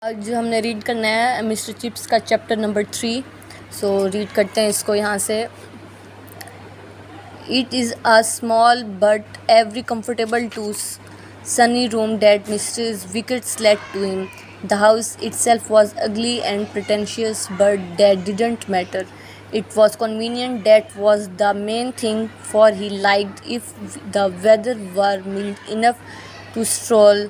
आज हमने रीड करना है मिस्टर चिप्स का चैप्टर नंबर 3। सो रीड करते हैं इसको यहाँ से। It is a small but every comfortable to sunny room that Mrs. Wickett let to him. The house itself was ugly and pretentious, but that didn't matter. It was convenient, that was the main thing, for he liked, if the weather were mild enough, to stroll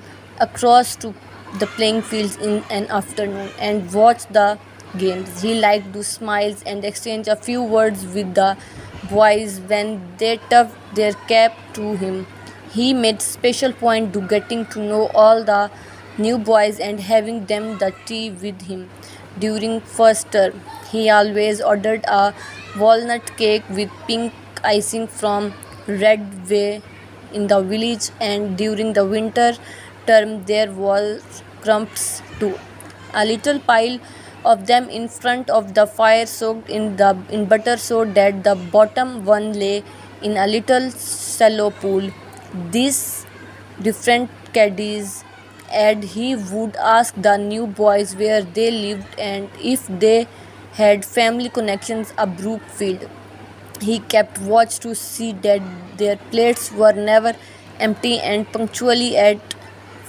across to the playing fields in an afternoon and watch the games. He liked to smile and exchange a few words with the boys when they touched their cap to him. He made special point to getting to know all the new boys and having them the tea with him. During first term, he always ordered a walnut cake with pink icing from Red Way in the village, and during the winter term there was crumbs too. A little pile of them in front of the fire soaked in butter so that the bottom one lay in a little shallow pool. These different caddies, and he would ask the new boys where they lived and if they had family connections at Brookfield. He kept watch to see that their plates were never empty, and punctually at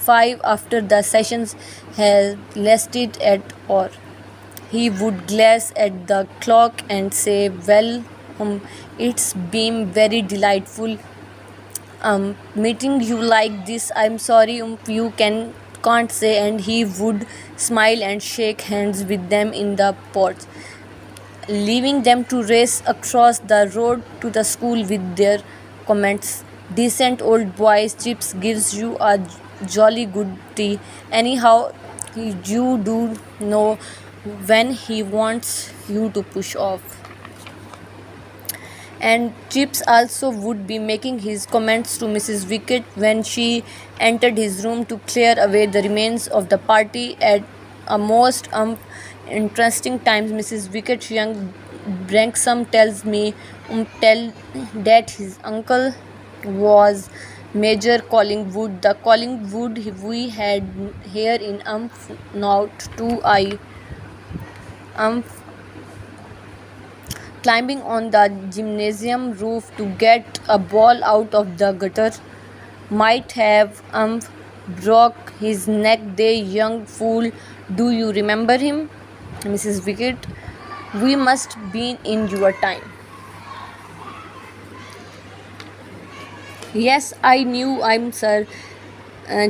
5 after the sessions had lasted at or he would glance at the clock and say, "Well, it's been very delightful meeting you like this. I'm sorry you can't say," and he would smile and shake hands with them in the porch, leaving them to race across the road to the school with their comments. "Decent old boy, Chips gives you a jolly good tea. Anyhow, you do know when he wants you to push off." And Chips also would be making his comments to Mrs. Wickett when she entered his room to clear away the remains of the party. At a most interesting times, Mrs. Wickett's young Branksome tells me that his uncle was Major Collingwood, the Collingwood we had here in not 2I climbing on the gymnasium roof to get a ball out of the gutter, might have broke his neck, the young fool. Do you remember him, Mrs. Wickett? We must be in your time. Yes, I knew sir.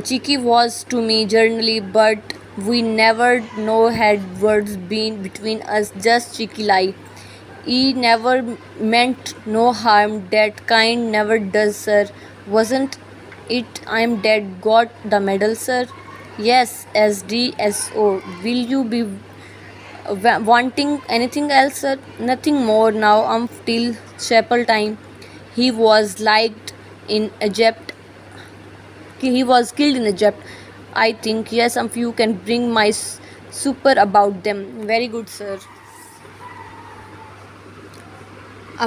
Cheeky was to me generally, but we never know had words been between us, just cheeky lie. He never meant no harm, that kind never does, sir. Wasn't it I'm dead got the medal, sir? Yes, SDSO. Will you be wanting anything else, sir? Nothing more now. Till chapel time. He was liked in Egypt. He was killed in Egypt, I think. Yes, you can bring my super about them. Very good, sir.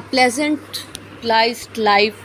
A pleasant, pleasant life